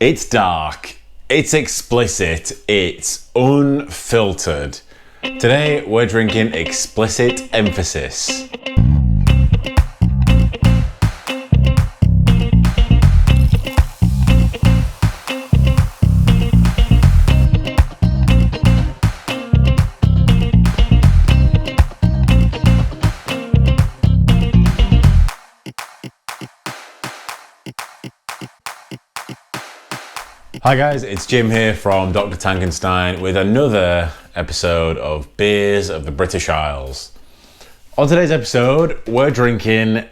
It's dark, it's explicit, it's unfiltered. Today we're drinking Explicit Emphasis. Hi guys, it's Jim here from Dr. Tankenstein with another episode of Beers of the British Isles. On today's episode, we're drinking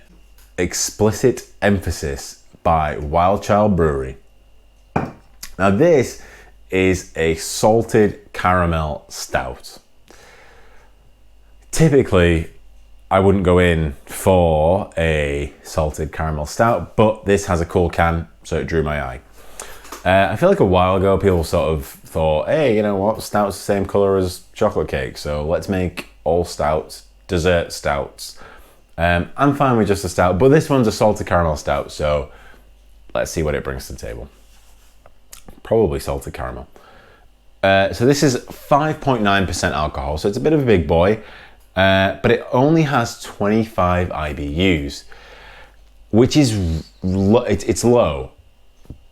Explicit Emphasis by Wilde Child Brewery. Now this is a salted caramel stout. Typically, I wouldn't go in for a salted caramel stout, but this has a cool can, so it drew my eye. I feel like a while ago people sort of thought, hey, you know what, stout's the same colour as chocolate cake, so let's make all stouts dessert stouts. I'm fine with just a stout, but this one's a salted caramel stout, so let's see what it brings to the table. Probably salted caramel. So this is 5.9% alcohol, so it's a bit of a big boy, but it only has 25 IBUs, which is it's low,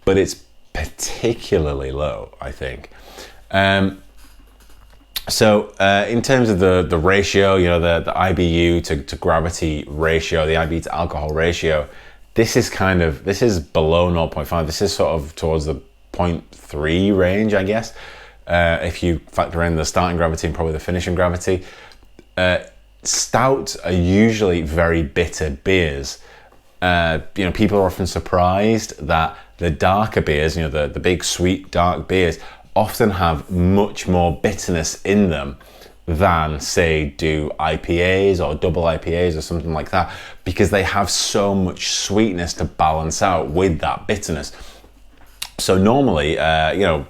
but it's particularly low, I think. So in terms of the ratio, you know, the IBU to gravity ratio, the IBU to alcohol ratio, this is below 0.5. This is sort of towards the 0.3 range, I guess, if you factor in the starting gravity and probably the finishing gravity. Stouts are usually very bitter beers. People are often surprised that the darker beers, the big sweet dark beers, often have much more bitterness in them than, say, do IPAs or double IPAs or something like that, because they have so much sweetness to balance out with that bitterness. So normally, a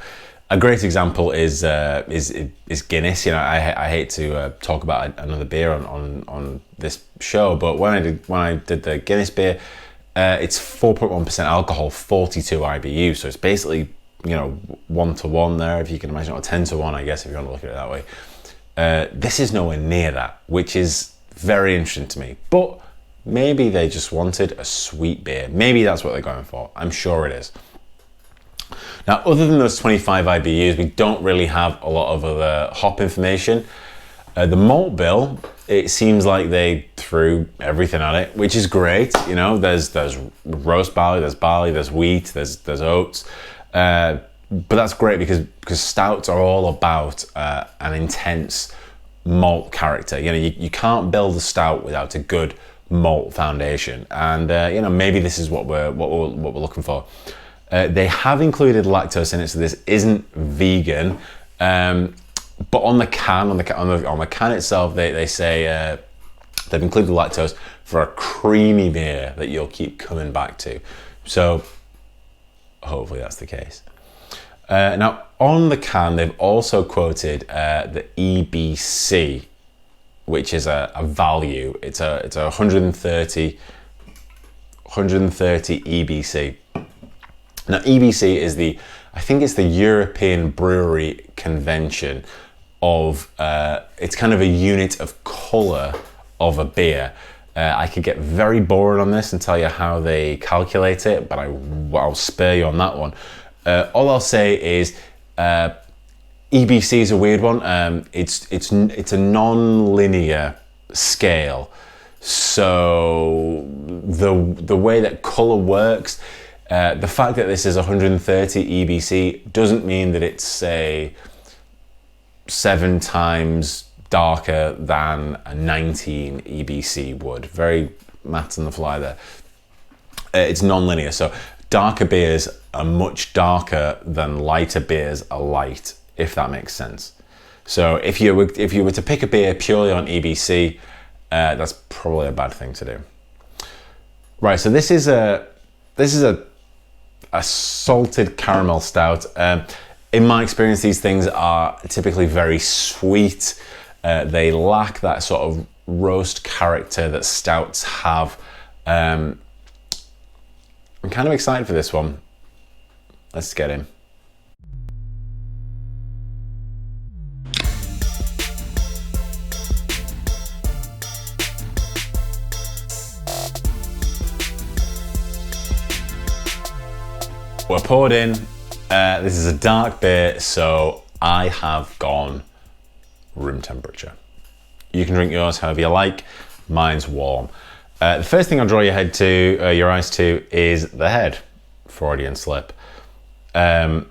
great example is Guinness. I hate to talk about another beer on this show, but when I did the Guinness beer, it's 4.1% alcohol, 42 IBU. So it's basically 1-to-1 there, if you can imagine, or 10-to-1, I guess, if you want to look at it that way. This is nowhere near that, which is very interesting to me. But maybe they just wanted a sweet beer. Maybe that's what they're going for. I'm sure it is. Now, other than those 25 IBUs, we don't really have a lot of other hop information. The malt bill, it seems like they threw everything at it, which is great. There's roast barley, there's wheat, there's oats. But that's great because stouts are all about an intense malt character. You can't build a stout without a good malt foundation. And maybe this is what we're looking for. They have included lactose in it, so this isn't vegan. But on the can itself, they say they've included lactose for a creamy beer that you'll keep coming back to. So hopefully that's the case. Now on the can, they've also quoted the EBC, which is a value. It's a 130 EBC. Now EBC is I think it's the European Brewery Convention of, it's kind of a unit of colour of a beer. I could get very boring on this and tell you how they calculate it, but I'll spare you on that one. All I'll say is EBC is a weird one. It's a non-linear scale. So the way that colour works, the fact that this is 130 EBC doesn't mean that it's, say, 7 times darker than a 19 EBC would. Very maths on the fly there. It's non-linear, so darker beers are much darker than lighter beers are light, if that makes sense. So if you were to pick a beer purely on EBC, that's probably a bad thing to do. Right, so this is a salted caramel stout. In my experience, these things are typically very sweet. They lack that sort of roast character that stouts have. I'm kind of excited for this one. Let's get him. We're poured in. This is a dark beer, so I have gone room temperature. You can drink yours however you like. Mine's warm. The first thing I'll draw your eyes to is the head. Freudian slip. The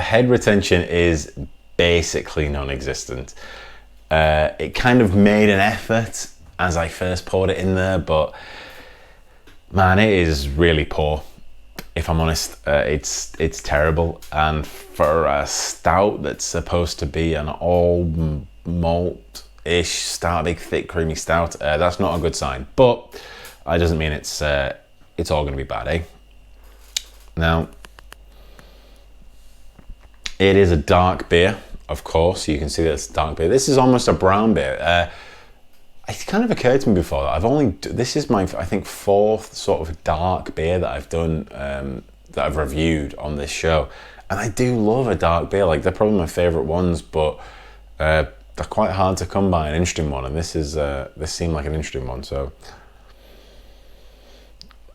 head retention is basically non-existent. It kind of made an effort as I first poured it in there, but man, it is really poor. If I'm honest, it's terrible. And for a stout that's supposed to be an all malt-ish stout, big, thick, creamy stout, that's not a good sign. But that doesn't mean it's all going to be bad, eh? Now, it is a dark beer, of course. You can see that it's dark beer. This is almost a brown beer. It kind of occurred to me before that this is my, I think, fourth sort of dark beer that I've done, that I've reviewed on this show. And I do love a dark beer. Like, they're probably my favorite ones, but they're quite hard to come by, an interesting one. And this seemed like an interesting one. So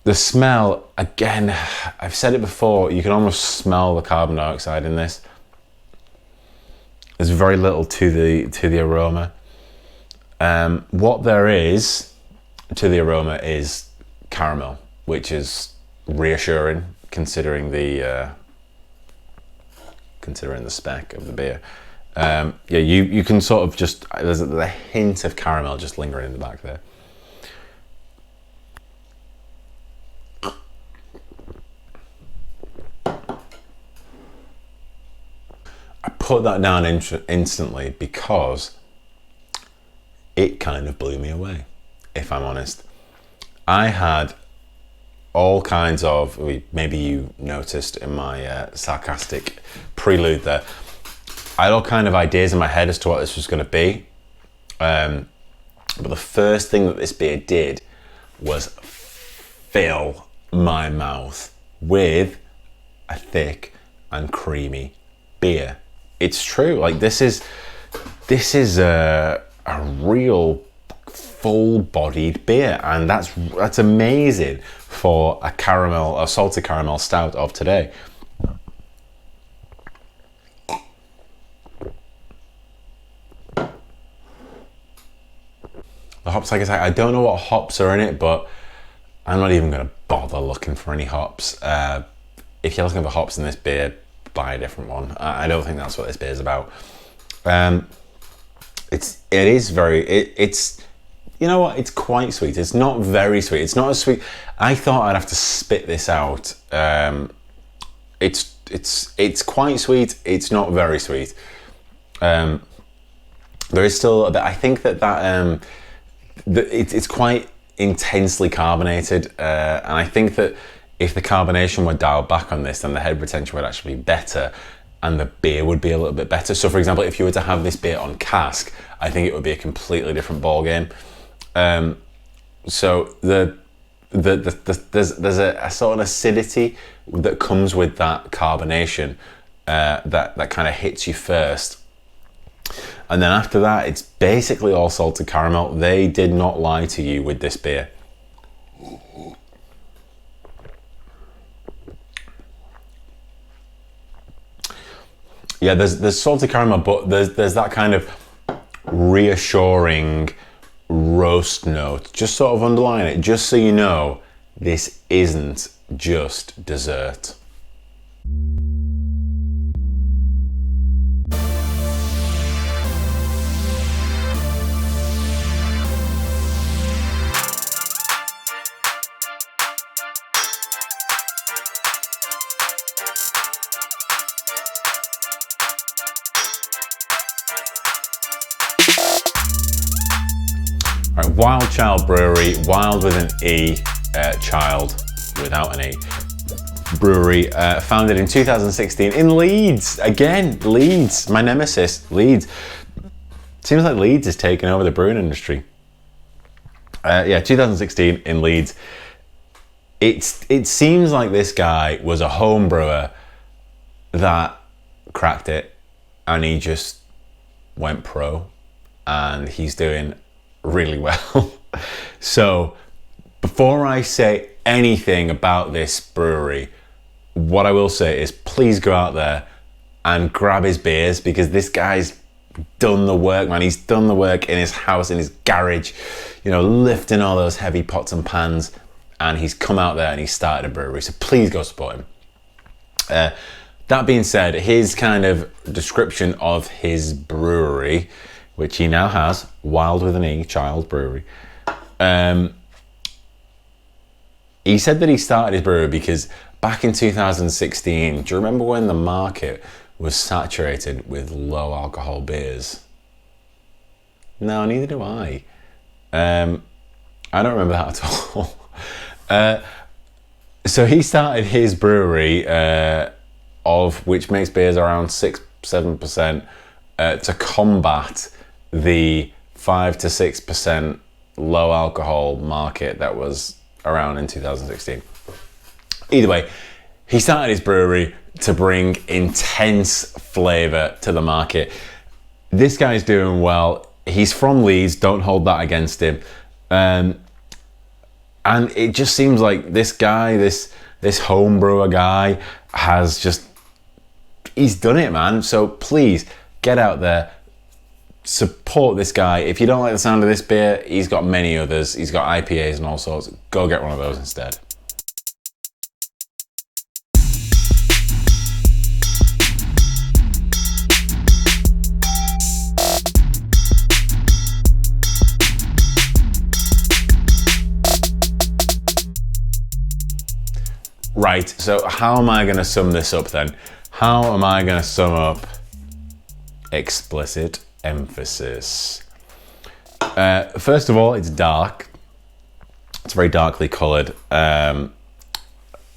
the smell, again, I've said it before, you can almost smell the carbon dioxide in this. There's very little to the aroma. What there is to the aroma is caramel, which is reassuring considering the spec of the beer. Yeah, you can sort of just, there's a hint of caramel just lingering in the back there. I put that down instantly because it kind of blew me away, if I'm honest. I had all kinds of, maybe you noticed in my sarcastic prelude there, I had all kind of ideas in my head as to what this was going to be. But the first thing that this beer did was fill my mouth with a thick and creamy beer. It's true, like this is a real full-bodied beer, and that's amazing for a salted caramel stout of today. The hops, like I say, I don't know what hops are in it, but I'm not even going to bother looking for any hops. If you're looking for hops in this beer, buy a different one. I don't think that's what this beer is about. It's you know what, it's quite sweet. It's not very sweet. It's not as sweet. I thought I'd have to spit this out. It's quite sweet. It's not very sweet. There is still a bit, I think it's quite intensely carbonated, and I think that if the carbonation were dialed back on this, then the head retention would actually be better and the beer would be a little bit better. So for example, if you were to have this beer on cask, I think it would be a completely different ball game. So there's a sort of acidity that comes with that carbonation, that kind of hits you first. And then after that, it's basically all salted caramel. They did not lie to you with this beer. Yeah, there's salted caramel, but there's that kind of reassuring roast note, just sort of underlying it, just so you know this isn't just dessert. Wilde Child Brewery, Wilde with an E, Child without an E. Brewery, founded in 2016 in Leeds. Again, Leeds, my nemesis, Leeds. Seems like Leeds is taking over the brewing industry. Yeah, 2016 in Leeds. it seems like this guy was a home brewer that cracked it, and he just went pro, and he's doing really well. So before I say anything about this brewery, what I will say is please go out there and grab his beers, because this guy's done the work, man. He's done the work in his house, in his garage, you know, lifting all those heavy pots and pans, and he's come out there and he's started a brewery. So please go support him. That being said, his kind of description of his brewery, which he now has, Wilde with an E, Child Brewery. He said that he started his brewery because back in 2016, do you remember when the market was saturated with low alcohol beers? No, neither do I. I don't remember that at all. So he started his brewery, of which makes beers around 6-7%, to combat the 5 to 6% low alcohol market that was around in 2016. Either way, he started his brewery to bring intense flavour to the market. This guy's doing well. He's from Leeds, don't hold that against him. And it just seems like this guy, this home brewer guy, he's done it, man. So please get out there, support this guy. If you don't like the sound of this beer, he's got many others. He's got IPAs and all sorts. Go get one of those instead. Right, so how am I going to sum this up then? How am I going to sum up Explicit Emphasis? First of all, it's dark. It's very darkly coloured. The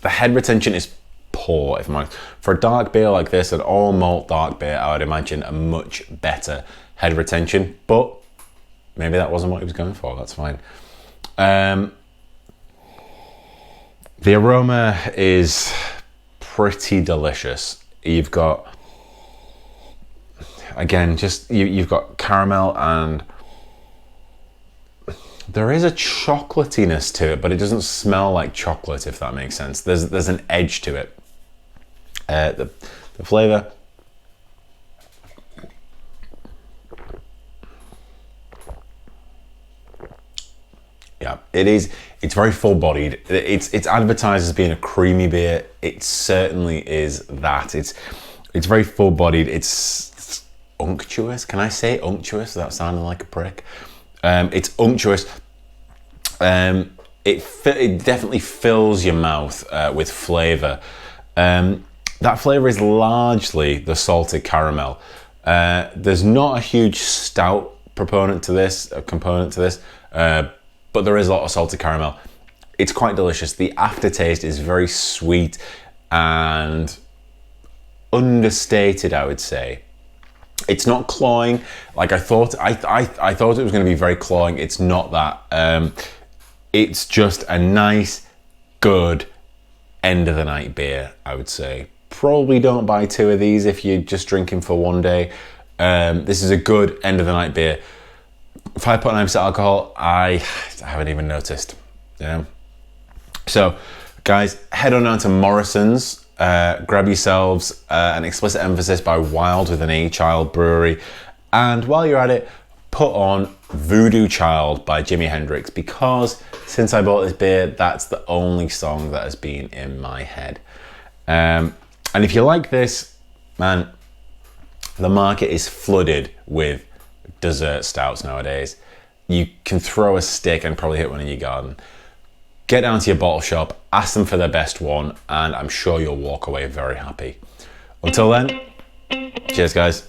head retention is poor, if I'm honest. For a dark beer like this, an all malt dark beer, I would imagine a much better head retention, but maybe that wasn't what he was going for. That's fine. The aroma is pretty delicious. You've got, again, you've got caramel, and there is a chocolatiness to it, but it doesn't smell like chocolate, if that makes sense. There's an edge to it. The flavour, yeah, it's very full-bodied. It's advertised as being a creamy beer. It certainly is that. It's very full-bodied. It's unctuous. Can I say unctuous without sounding like a prick? It's unctuous. It definitely fills your mouth with flavour. That flavour is largely the salted caramel. There's not a huge stout component to this, but there is a lot of salted caramel. It's quite delicious. The aftertaste is very sweet and understated, I would say. It's not cloying like I thought. I thought it was going to be very cloying. It's not that. It's just a nice, good end of the night beer, I would say. Probably don't buy 2 of these if you're just drinking for one day. This is a good end of the night beer. 5.9% alcohol, I haven't even noticed. Yeah. So, guys, head on down to Morrison's. Grab yourselves an Explicit Emphasis by Wilde with an E, Child Brewery. And while you're at it, put on Voodoo Child by Jimi Hendrix, because since I bought this beer, that's the only song that has been in my head. And if you like this, man, the market is flooded with dessert stouts nowadays. You can throw a stick and probably hit one in your garden. Get down to your bottle shop, ask them for their best one, and I'm sure you'll walk away very happy. Until then, cheers guys.